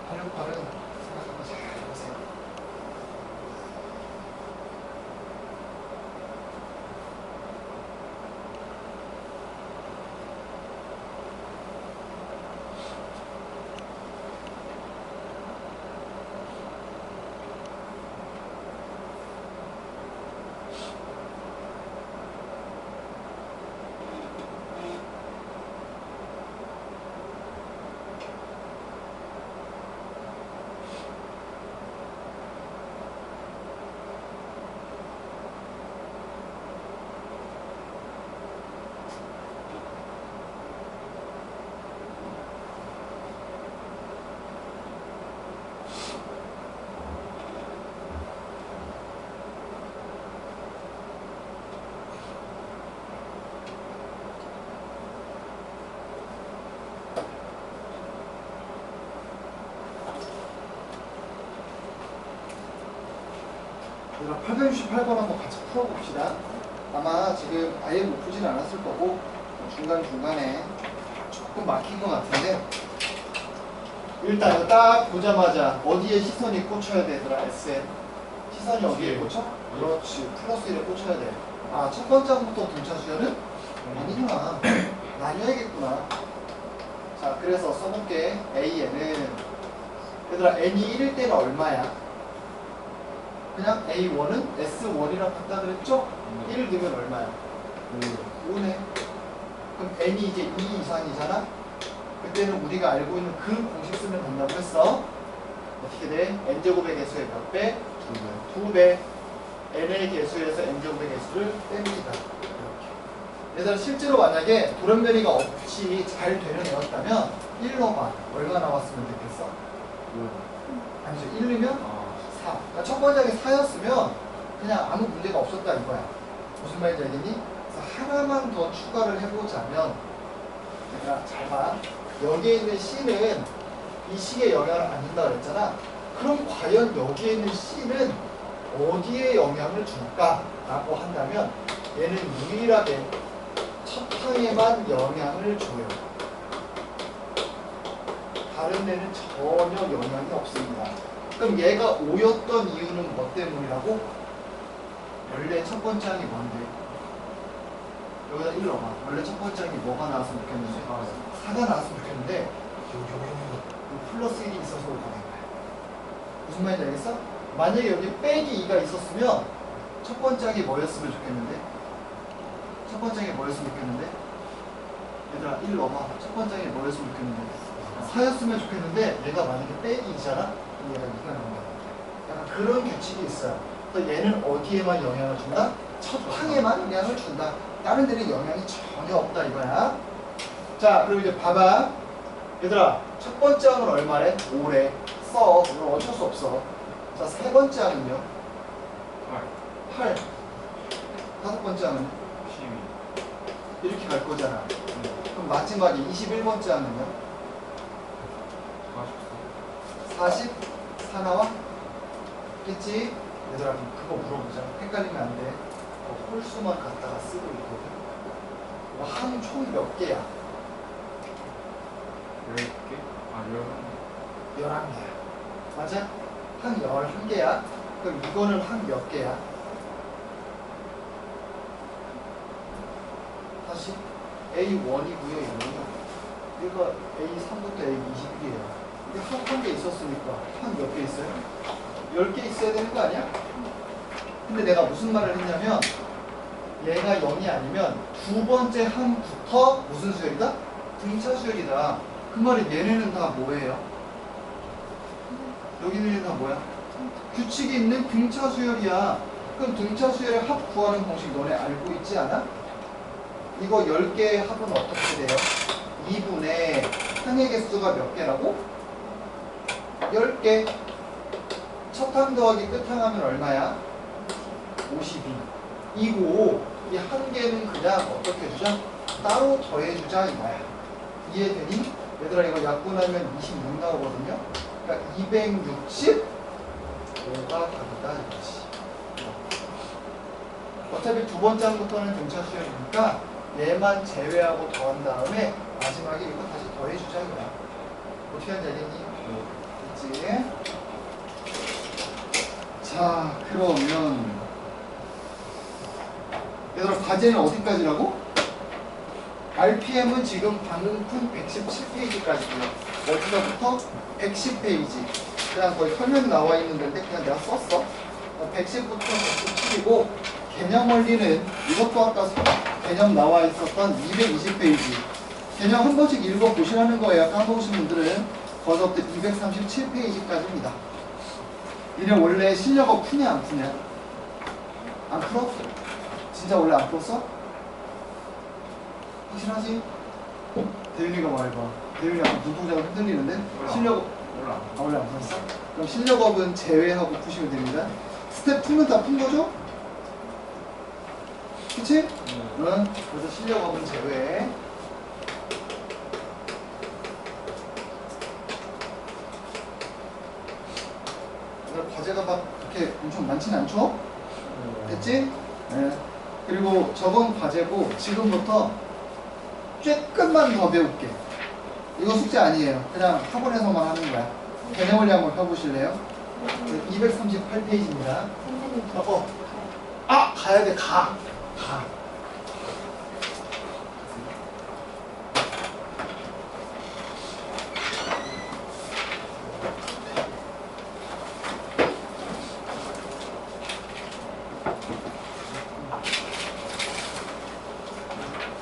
활용파는 생각하고 잘 해보세요. 얘들아 868번 한번 같이 풀어봅시다. 아마 지금 아예 못 풀진 않았을 거고 중간중간에 조금 막힌 것 같은데 일단 이거 딱 보자마자 어디에 시선이 꽂혀야 되더라 S에 시선이 어디에 꽂혀? 그렇지 플러스 1에 꽂혀야 돼. 아 첫 번째 항부터 등차 수열은? 아니구나 나뉘어야겠구나. 자 그래서 써볼게. A에는 얘들아 n이 1일 때가 얼마야? 그냥 A1은 S1이랑 같다 그랬죠? 1을 넣으면 얼마야? 5네. 그럼 n이 이제 2 이상이잖아? 그때는 우리가 알고 있는 그 공식 쓰면 된다고 했어. 어떻게 돼? n제곱의 개수의 몇 배? 2배. n의 개수에서 n제곱의 개수를 뺍니다. 이렇게. 얘들아 실제로 만약에 돌연변이가 없이 잘 되는 애였다면 1 넣어봐. 얼마 나왔으면 됐겠어? 아니죠. 1 넣으면 4. 그러니까 첫 번째 항이 4였으면 그냥 아무 문제가 없었다 이거야. 무슨 말인지 알겠니? 그래서 하나만 더 추가를 해보자면 얘들아 잘 봐. 여기에 있는 C는 이 식에 영향을 안 준다고 그랬잖아. 그럼 과연 여기에 있는 C는 어디에 영향을 줄까? 라고 한다면 얘는 유일하게 첫 항에만 영향을 줘요. 다른 데는 전혀 영향이 없습니다. 그럼 얘가 5였던 이유는 뭐 때문이라고? 원래 첫 번째 항이 뭔데? 여기다 1 넣어봐. 원래 첫 번째 항이 뭐가 나왔으면 좋겠는데? 4가 나왔으면 좋겠는데 여기 플러스 1이 있어서 오게 된 거야. 무슨 말인지 알겠어? 만약에 여기 빼기 2가 있었으면 첫 번째 항이 뭐였으면 좋겠는데? 첫 번째 항이 뭐였으면 좋겠는데? 얘들아 1 넣어봐. 첫 번째 항이 뭐였으면 좋겠는데? 4였으면 좋겠는데 얘가 만약에 빼기 2잖아? 그럼 얘가 2가 나온 거야. 약간 그런 규칙이 있어요. 그래서 얘는 어디에만 영향을 준다? 첫 항에만 영향을 준다. 다른 데는 영향이 전혀 없다 이거야. 자 그리고 이제 봐봐. 얘들아 첫 번째 항은 얼마래? 5래. 써. 그럼 어쩔 수 없어. 자 세 번째 항은요? 8. 다섯 번째 항은? 12. 이렇게 갈 거잖아. 그럼 마지막에 21번째 항은요? 44 나와? 겠지? 얘들아 그럼 그거 물어보자. 헷갈리면 안 돼. 홀수만 갖다가 쓰고 있거든. 한 총 몇 개야? 10개? 아 11개. 11개야. 맞아? 한 11개야? 그럼 이거는 한 몇 개야? 다시 A1이고요. 얘가 A3부터 A21이에요. 이게 한 개 있었으니까 한 몇 개 있어요? 10개 있어야 되는 거 아니야? 근데 내가 무슨 말을 했냐면 얘가 0이 아니면 두 번째 항부터 무슨 수열이다? 등차 수열이다. 그 말이 얘네는 다 뭐예요? 여기 있는 애는 다 뭐야? 규칙이 있는 등차 수열이야. 그럼 등차 수열의 합 구하는 공식 너네 알고 있지 않아? 이거 10개의 합은 어떻게 돼요? 2분의 항의 개수가 몇 개라고? 10개. 첫 항 더하기 끝 항 하면 얼마야? 52. 이고 이 한 개는 그냥 어떻게 해주자? 따로 더해주자 이거야. 이해되니? 얘들아 이거 약분하면 26 나오거든요. 그러니까 265가 답이다 이거지. 어차피 두 번째 항부터는 등차 수열이니까 얘만 제외하고 더한 다음에 마지막에 이거 다시 더해주자 이거야. 어떻게 하는지 알겠니? 됐지? 자 그러면 얘들아 과제는 어디까지라고? RPM은 지금 방금 푼 117페이지까지고요. 어디서부터? 110페이지. 그냥 거의 설명 나와 있는 데인데 그냥 내가 썼어. 110부터 117이고 개념 원리는 이것도 아까 개념 나와 있었던 220페이지. 개념 한 번씩 읽어보시라는 거예요. 까먹으신 분들은 거기서부터 237페이지까지입니다. 니네 원래 실력어 푸냐 안 푸냐? 안 풀어? 진짜 원래 안 풀었어? 확실하지? 대윤이가 말해봐. 대윤이 아까 눈동자가 흔들리는데? 실력어 몰라. 아 원래 안 풀었어? 그럼 실력업은 제외하고 푸시면 됩니다. 스텝 2는 다 푼 거죠? 그치? 응. 그래서 실력업은 제외. 오늘 과제가 막 그렇게 엄청 많진 않죠? 됐지? 네. 그리고 저건 과제고 지금부터 조금만 더 배울게. 이거 숙제 아니에요. 그냥 학원에서만 하는 거야. 개념을 한번 펴보실래요? 238페이지입니다. 선생님 가야 돼. 가.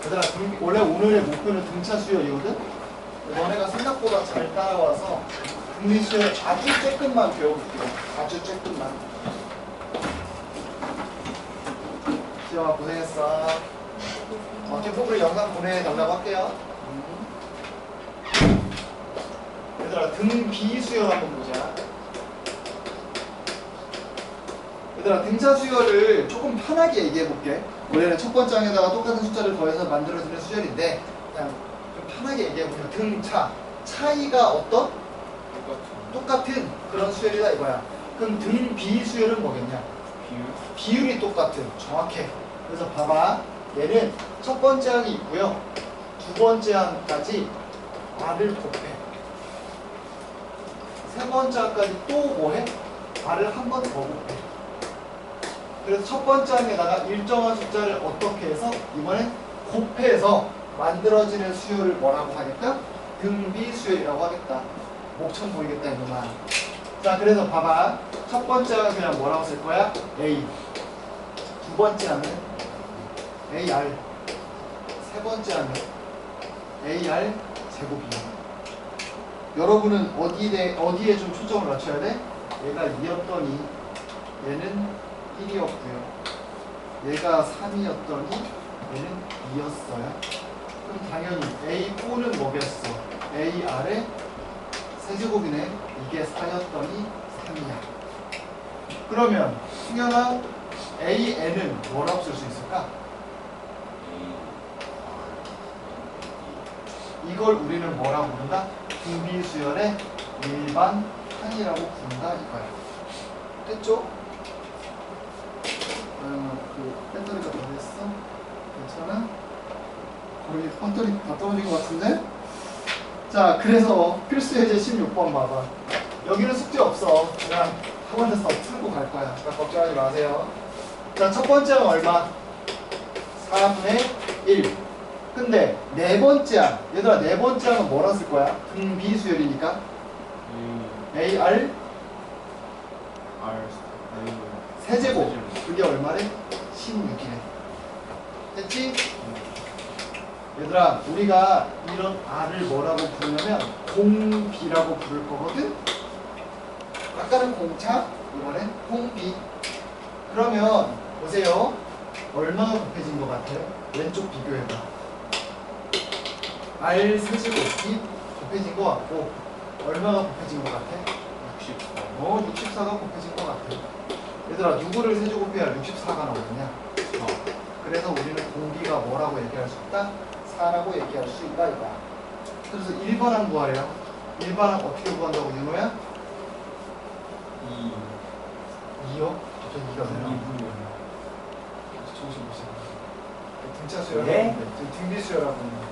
얘들아, 원래 오늘의 목표는 등차 수열이거든? 너네가 생각보다 잘 따라와서 등비 수열 아주 조금만 배워볼게요. 아주 조금만. 지영아 고생했어. 캠프로 영상 보내달라고 할게요. 얘들아, 등비 수열 한번 보자. 얘들아, 등차 수열을 조금 편하게 얘기해볼게. 원래는 첫 번째 항에다가 똑같은 숫자를 더해서 만들어지는 수열인데 그냥 좀 편하게 얘기해보면 등차, 차이가 어떤? 똑같은 그런 수열이다 이거야. 그럼 등비 수열은 뭐겠냐? 비율이 똑같은, 정확해. 그래서 봐봐, 얘는 첫 번째 항이 있고요, 두 번째 항까지 r을 곱해. 세 번째 항까지 또 뭐해? r을 한 번 더 곱해. 그래서 첫 번째 항에다가 일정한 숫자를 어떻게 해서 이번엔 곱해서 만들어지는 수열을 뭐라고 하겠다? 등비 수열이라고 하겠다. 목청 보이겠다 이거만. 자, 그래서 봐봐, 첫 번째 항은 그냥 뭐라고 쓸 거야? A. 두 번째 항은 AR. 세 번째 항은 AR 제곱이야. 여러분은 어디에 좀 초점을 맞춰야 돼? 얘가 2였더니 얘는 1이었고요. 얘가 3이었더니 얘는 2였어요. 그럼 당연히 A4는 뭐겠어? AR의 세제곱이네. 이게 4였더니 3이야. 그러면 승현아, AN은 뭐라고 쓸 수 있을까? 이걸 우리는 뭐라고 부른다? 등비수열의 일반 항이라고 부른다 이거야. 됐죠? 배터리가 다 됐어? 괜찮아? 거의 배터리 다 떨어진 것 같은데? 자, 그래서 필수 예제 16번 봐봐. 여기는 숙제 없어. 그냥 학원에서 풀고 갈 거야. 그러니까 걱정하지 마세요. 자, 첫 번째는 얼마? 4분의 1. 근데 네 번째 항, 얘들아, 네 번째 항은 뭐라 쓸 거야? 등비수열이니까 AR 세제곱. 그게 얼마래? 16이래. 됐지? 얘들아, 우리가 이런 R을 뭐라고 부르냐면 공비라고 부를 거거든? 아까는 공차, 이번엔 공비. 그러면 보세요. 얼마가 곱해진 것 같아요? 왼쪽 비교해봐. R 세제곱이 곱해진 것 같고, 얼마가 곱해진 것 같아? 64. 64가 곱해진 것 같아. 얘들아, 누구를 세제곱해야 64가 나오느냐? 그래서 우리는 공비가 뭐라고 얘기할 수 있다? 4라고 얘기할 수 있다 이거야. 그래서 일반항 구하래요. 일반항 어떻게 구한다고, 윤호야? 2요? 저 2가 되나? 정신 보세요. 등차 수열하고 네? 있는데 지금 등비 수열하고 있는데.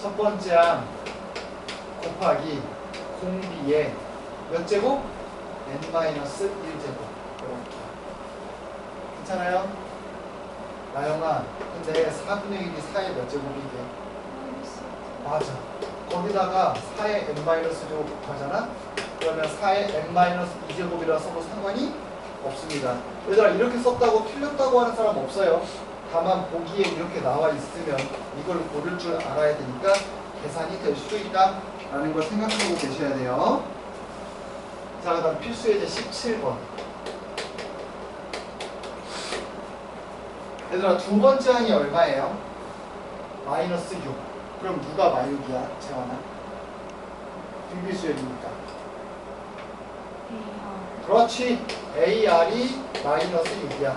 첫 번째 항 곱하기 공비의 몇 제곱? n-1제곱. 이렇게. 괜찮아요? 나영아, 근데 4분의 1이 4의 몇 제곱이게? 맞아. 거기다가 4의 n-제곱 곱하잖아? 그러면 4의 n-2제곱이라 써도 상관이 없습니다. 얘들아, 이렇게 썼다고 틀렸다고 하는 사람 없어요. 다만 보기에 이렇게 나와 있으면 이걸 고를 줄 알아야 되니까 계산이 될 수도 있다 라는 걸 생각하고 계셔야 돼요. 자, 그 다음 필수 예제 17번. 얘들아, 두 번째 항이 얼마예요? 마이너스 6. 그럼 누가 마육이야, 재환아? 등비수열이니까. 그렇지. AR이 마이너스 6이야.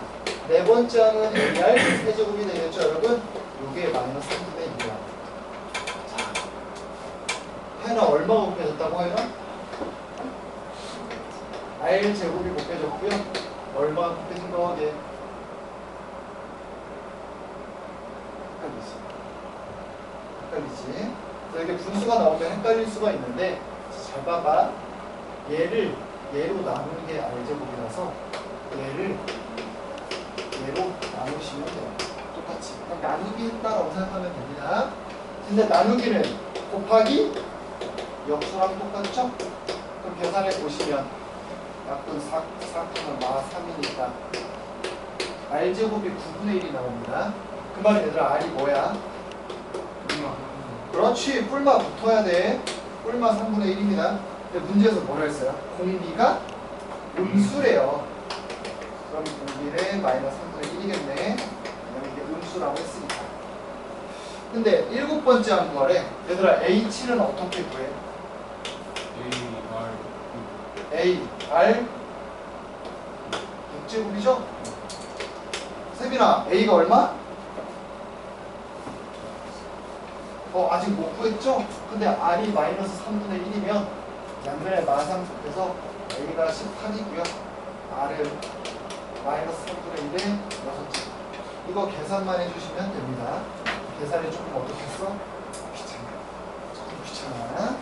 네 번째 항은 AR 세제곱이 되겠죠, 여러분? 요게 마이너스 3분의 2야. 자, 하연아, 얼마가 곱해졌다고 하연아? R 제곱이 곱해졌고요. 얼마가 곱해진 거게? 헷갈리지? 그래서 이게 분수가 나오면 헷갈릴 수가 있는데 잘 봐봐. 얘를 얘로 나누는 게 R제곱이라서 얘를 얘로 나누시면 돼요. 똑같이. 그럼 나누기 했다라고 생각하면 됩니다. 근데 나누기는 곱하기 역수랑 똑같죠? 그럼 계산해 보시면 약분 4푼은 마 3이니까 R제곱이 9분의 1이 나옵니다. 그 말은 얘들아 R이 뭐야? 그렇지. 뿔마 붙어야 돼. 뿔마 3분의 1입니다. 근데 문제에서 뭐라 했어요? 공비가 음수래요. 그럼 공비는 마이너스 3분의 1이겠네. 왜냐면 이게 음수라고 했으니까. 근데 7번째 한 구하래. 얘들아 H는 어떻게 구해? A, R 6제곱이죠? 세빈아, A가 얼마? 아직 못 구했죠? 근데 R이 마이너스 3분의 1이면 양면의 마상 곱해서 A가 18이고요. R은 마이너스 3분의 1에 6째. 이거 계산만 해주시면 됩니다. 계산이 조금 어떻게 했어? 귀찮아. 조금 귀찮아.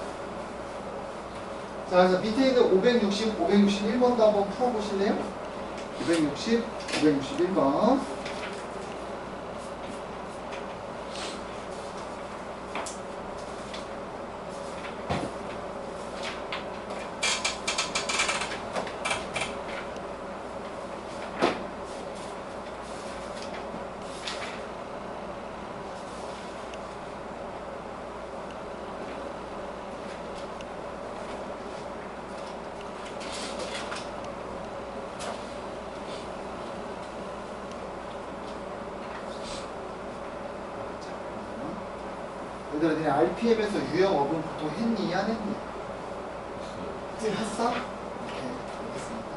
자, 그래서 밑에 있는 560, 561번도 한번 풀어보실래요? 560, 561번. 얘들아, 니네 RPM에서 유형업은 보통 했니? 안 했니? 했어? 오케이, 알겠습니다.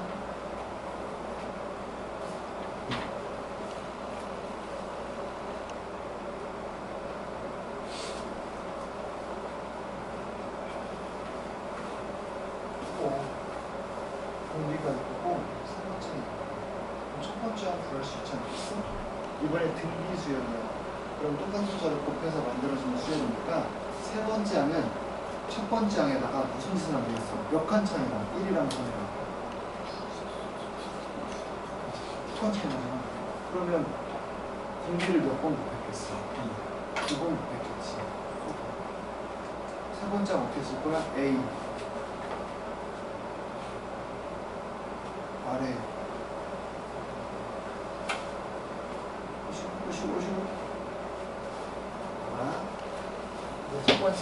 공비가 있고 세 번째 있고 첫 번째 한 구할 수 있지 않겠어? 이번에 등비 수열이야. 그럼 똑같은 숫자를 곱해서 만들어주는 수열이니까 세 번째 항은 첫 번째 항에다가 무슨 짓을 하면 되겠어? 몇 칸 차이나? 1이랑 3이랑 두 칸 차이나잖아. 그러면 등비를 몇 번 곱했겠어? 2번 곱했겠지. 세 번째 항 어떻게 쓸 거야? A 아래 55. 첫 번째,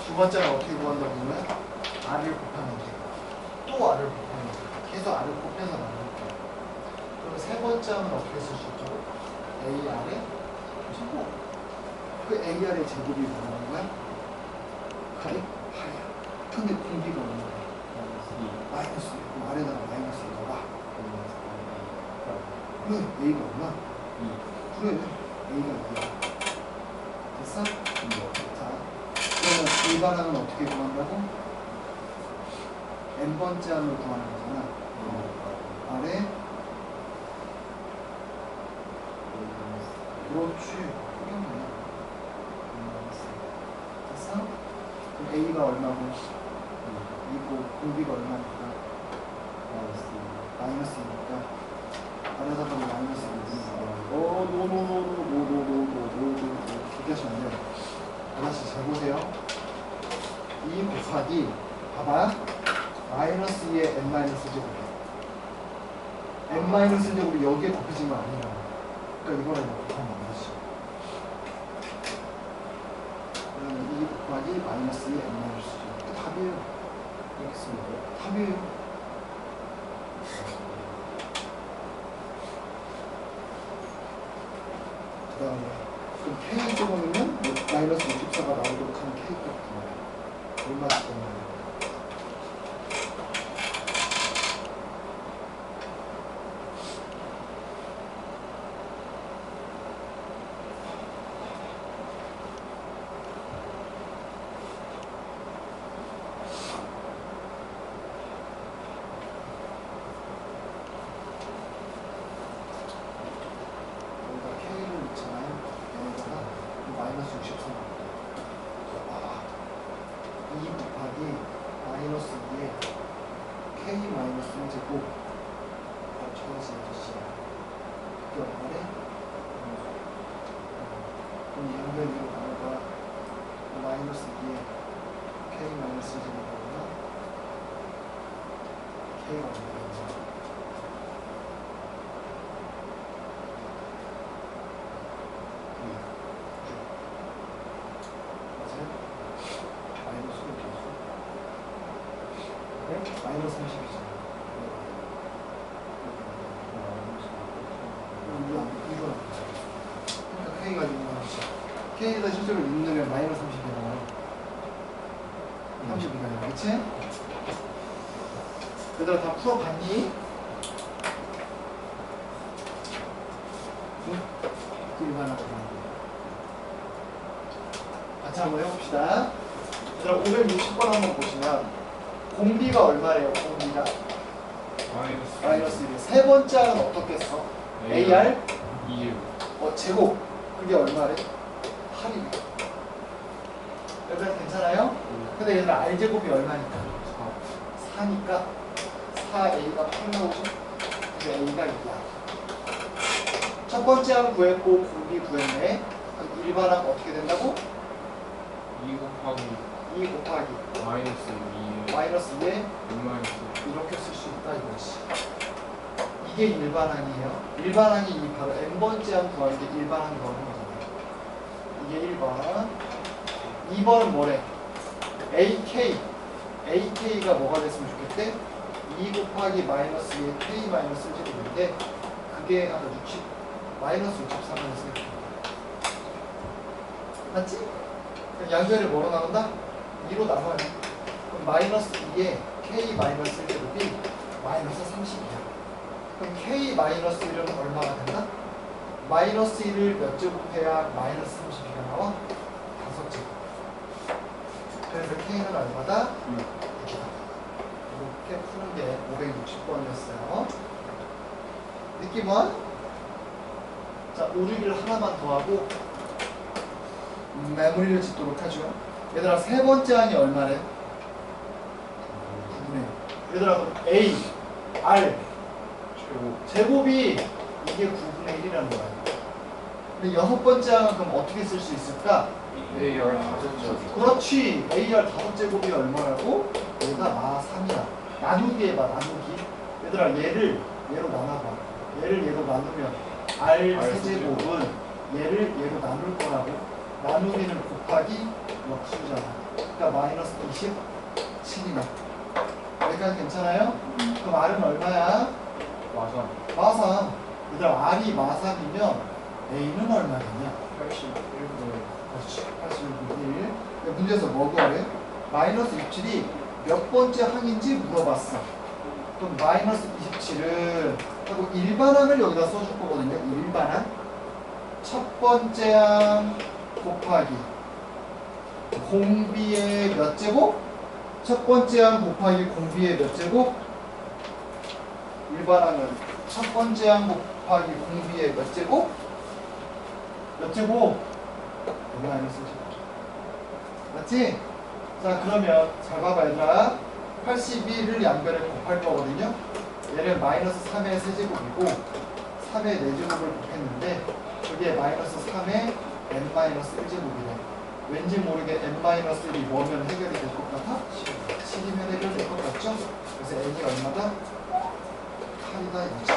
두 번째는 어떻게 구한다고 보면 R을 곱하면 돼. 또 R을 곱하면 돼. 계속 R을 곱해서 나눌 거야. 그럼 세 번째는 어떻게 쓸 수 있죠? AR의 제곱. 그 AR의 제곱이 뭐라는 거야? 가리? 하야. 근데 공비가 얼마야? 마이너스 2. 그럼 아래다가 마이너스 2 넣어봐. 그래, A가 얼마? 그래, A가 2야. 됐어? 자, 그러면 일반항은 어떻게 구한다고? n번째 항을 구하는 거잖아. 아래 그렇지. 그런 거야. 됐어? 그럼 A가 얼마고? 2고 공비가 얼마니까? 마이너스니까 아래다가 마이너스 2. 그렇게 하시면 안 돼요. 하나씩 잘 보세요. 2 곱하기 봐봐. 마이너스 2의 n-제곱이야. n-제곱이 여기에 곱해진 거 아니야. 그러니까 이거를 곱하면 안 되지. 그러면 2 곱하기 마이너스 2의 n-제곱. 그게 답이에요. 알겠습니다. 답이에요. 그 다음에 그럼 K제곱이면 마이너스 64가 나오도록 하는 K값 구하래. 얼마 쓰겠나요? 마이너스 2에 k 마이너스 1제곱이구나. k가 뭐야? 마이너스 30이잖아. 그러니까 K가 6만 K에다 실제로 6 넣으면 마이너스 30이 나와요. 32가 나와. 그치? 얘들아 다 풀어봤니? 응? 일반하고 같이 한번 해봅시다. 얘들아 560번 한번 보시면 공비가 얼마래요? 공비가 마이너스 1. 세 번째 항은 어떻게 써? AR 2. 제곱. 그게 얼마래? 8이네. 얘들아 괜찮아요? 근데 얘들아 R제곱이 얼마니까? 4니까 4A가 8 나오죠? 그래서 A가 2야. 첫 번째 항 구했고 공비 구했네. 그럼 일반항 어떻게 된다고? 2 곱하기 2 곱하기 마이너스 2에 마이너스 2에 마이너스 이렇게 쓸 수 있다 이거지. 이게 일반항이에요. 일반항이 바로 n번째 항 구하는 게 일반항 구하는 거잖아요. 이게 1번. 2번은 뭐래? AK가 뭐가 됐으면 좋겠대? 2 곱하기 마이너스 2에 K 마이너스 1제곱인데 그게 아까 60 마이너스 64만 쓰겠다. 맞지? 그럼 양변을 뭐로 나눈다? 2로 나눠요. 그럼 마이너스 2에 K 마이너스 1제곱이 마이너스 30이야. 그럼 K 마이너스 1은 얼마가 된다? 마이너스 1을 몇 제곱해야 마이너스 32가 나와? 5제곱. 그래서 K는 얼마다? 6이다. 이렇게 푸는 게 560번이었어요. 느낌은? 자, 오류기를 하나만 더 하고 마무리를 짓도록 하죠. 얘들아 세 번째 항이 얼마래? 9분의 얘들아 그럼 A, R 제곱이 이게 9분의 1이라는 거야. 근데 여섯 번째 항은 그럼 어떻게 쓸 수 있을까? AR 5제곱. 그렇지. AR 5제곱이 얼마라고? 얘가 3이야. 나누기 해봐. 나누기. 얘들아 얘를 얘로 나눠봐. 얘를 얘로 나누면 R 세제곱은 얘를 얘로 나눌 거라고. 나누기는 곱하기 역수잖아. 그러니까 마이너스 27이네. 여기까지 괜찮아요? 그럼 R은 얼마야? 마삼. 마삼. 얘들아 R이 마삼이면 A는 얼마겠냐? 81분의 그렇지. 81분의 1. 문제에서 뭐 구하래? 마이너스 27이 몇 번째 항인지 물어봤어. 그럼 마이너스 27은 하고 일반항을 여기다 써줄 거거든요. 일반항. 첫 번째 항 곱하기 공비의 몇 제곱? 첫 번째 항 곱하기 공비의 몇 제곱? 일반항은 첫 번째 항 곱하기 공비의 몇 제곱? 몇 제곱? 마이너스 제곱. 맞지? 자 그러면 잘 봐봐 얘들아. 81을 양변에 곱할 거거든요. 얘는 마이너스 3의 세제곱이고 3의 4제곱을 곱했는데 저기에 마이너스 3의 n-1제곱이래. 왠지 모르게 n-1이 뭐면 해결이 될 것 같아? 7이면 해결될 것 같죠? 그래서 n이 얼마다? 8이다 이거지.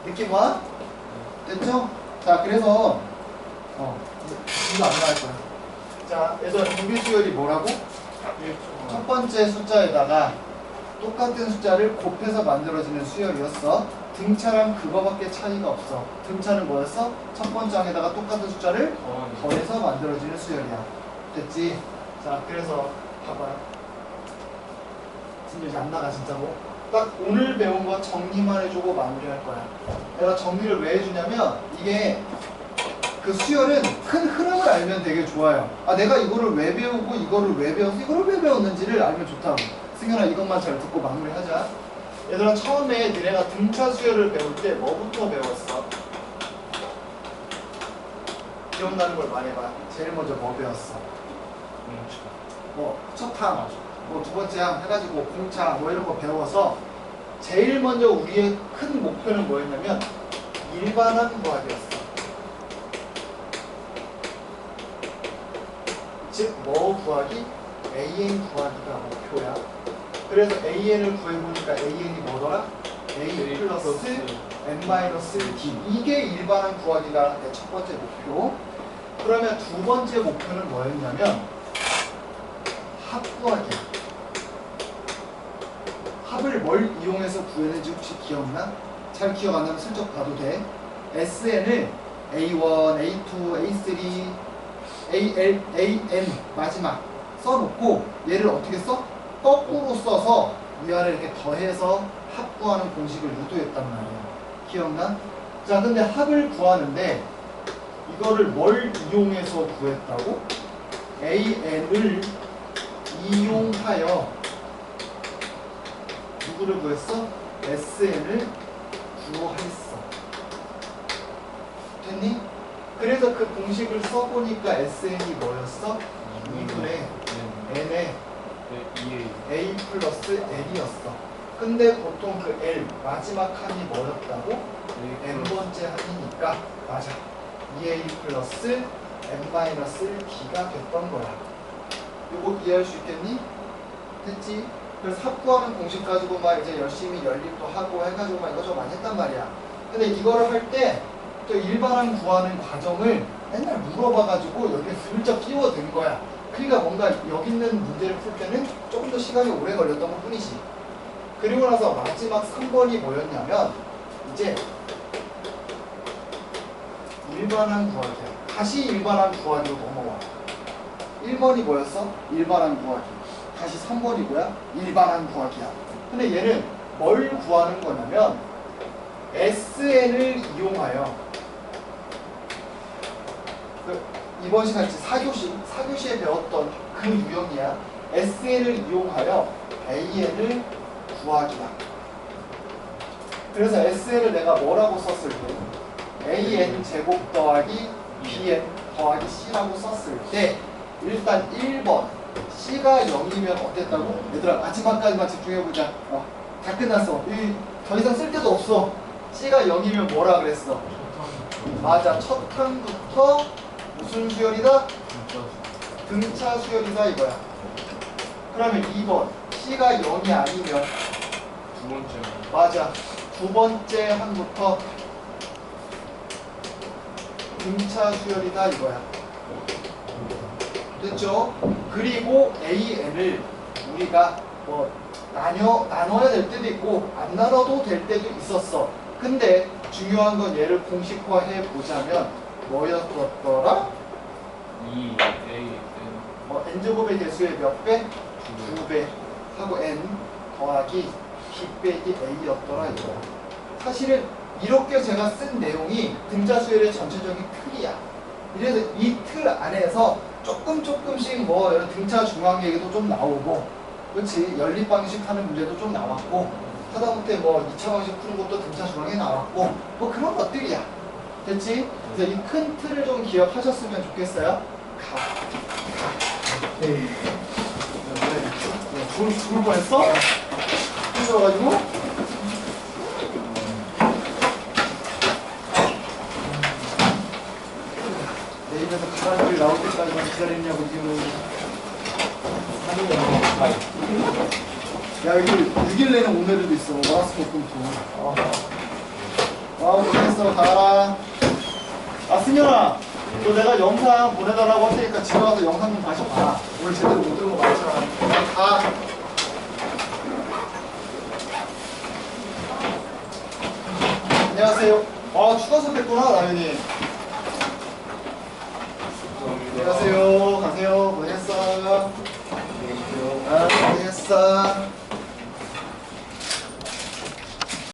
느낌 와? 됐죠? 자 그래서 이거 안 나갈 거야. 자 얘들아 공비 수열이 뭐라고? 첫 번째 숫자에다가 똑같은 숫자를 곱해서 만들어지는 수열이었어. 등차랑 그거밖에 차이가 없어. 등차는 뭐였어? 첫 번째 항에다가 똑같은 숫자를 더해서 만들어지는 수열이야. 됐지? 자 그래서 봐봐. 진짜 이제 안 나가 진짜로. 딱 오늘 배운 거 정리만 해주고 마무리할 거야. 내가 정리를 왜 해주냐면 이게 그 수열은 큰 흐름을 알면 되게 좋아요. 아 내가 이거를 왜 배우고 이거를 왜 배워서 이거를 왜 배웠는지를 알면 좋다고. 승현아 이것만 잘 듣고 마무리하자. 얘들아 처음에 너네가 등차 수열을 배울 때 뭐부터 배웠어? 기억나는 걸 말해봐. 제일 먼저 뭐 배웠어? 첫 항, 두 번째 항 해가지고 공차 이런 거 배워서 제일 먼저 우리의 큰 목표는 뭐였냐면 일반항 구하기였어. 즉 뭐 구하기? AN 구하기가 목표야. 그래서 AN을 구해보니까 AN이 뭐더라? A 플러스 N-D. 이게 일반항 구하기가 내 첫 번째 목표. 그러면 두 번째 목표는 뭐였냐면 합 구하기야. 합을 뭘 이용해서 구했는지 혹시 기억나? 잘 기억 안 나면 슬쩍 봐도 돼. SN을 A1, A2, A3, AL, AN 마지막 써놓고 얘를 어떻게 써? 거꾸로 써서 위아래 이렇게 더해서 합 구하는 공식을 유도했단 말이야. 기억나? 자, 근데 합을 구하는데 이거를 뭘 이용해서 구했다고? AN을 이용하여 누구를 구했어? SN을 구했어. 됐니? 그래서 그 공식을 써보니까 SN이 뭐였어? 2분의 N의 A 플러스 N이었어. 근데 보통 그 L 마지막 한이 뭐였다고? N번째 한이니까 맞아. 2A 플러스 N 마이너스 D가 됐던 거야. 이거 이해할 수 있겠니? 됐지? 그래서 합구하는 공식 가지고 막 이제 열심히 연립도 하고 해가지고 막 이것저것 많이 했단 말이야. 근데 이거를 할 때 또 일반항 구하는 과정을 맨날 물어봐가지고 여기에 슬쩍 끼워든 거야. 그러니까 뭔가 여기 있는 문제를 풀 때는 조금 더 시간이 오래 걸렸던 것 뿐이지. 그리고 나서 마지막 3번이 뭐였냐면 이제 일반항 구하기야. 다시 일반항 구하기로 넘어와. 1번이 뭐였어? 일반항 구하기. 다시 3번이 뭐야? 일반항 구하기야. 근데 얘는 뭘 구하는 거냐면 SN을 이용하여 이번 시간 4교시에 배웠던 그 유형이야. SN을 이용하여 AN을 구하기다. 그래서 SN을 내가 뭐라고 썼을 때 AN 제곱 더하기 BN 더하기 C라고 썼을 때 일단 1번 C가 0이면 어땠다고? 얘들아 마지막까지만 집중해보자. 다 끝났어. 더 이상 쓸 데도 없어. C가 0이면 뭐라 그랬어? 맞아. 첫 항부터 무슨 수열이다? 등차 수열이다 이거야. 그러면 2번 C가 0이 아니면 두 번째 맞아. 두 번째 항부터 등차 수열이다 이거야. 됐죠? 그리고 AN을 우리가 뭐 나눠야 될 때도 있고 안 나눠도 될 때도 있었어. 근데 중요한 건 얘를 공식화해 보자면 뭐였더라? 2A n제곱의 개수의 몇 배? 2배 하고 n 더하기 b 빼기 a였더라 이거야. 사실은 이렇게 제가 쓴 내용이 등차 수열의 전체적인 틀이야. 그래서 이 틀 안에서 조금씩 뭐 등차 중앙 얘기도 좀 나오고, 그렇지? 연립 방식 하는 문제도 좀 나왔고, 하다못해 뭐 2차 방식 푸는 것도 등차 중앙에 나왔고, 뭐 그런 것들이야. 됐지? 그래서 이 큰 틀을 좀 기억하셨으면 좋겠어요. 네. 죽을 뻔했어? 힘들어가지고? 내 입에서 가라는 소리 나올 때까지만 기다리냐고 지금 하는 거야. 야, 여기 6일 내는 오늘도 있어. 월화수목금토. 와우, 고생했어. 가라. 아, 승현아. 너 내가 영상 보내달라고 할 테니까 집에 가서 영상 좀 다시 봐. 오늘 제대로 못 들은 거 많잖아. 가. 안녕하세요. 아, 추가서 뵙구나, 라면이. 안녕하세요. 가세요. 고생했어. 고생했어.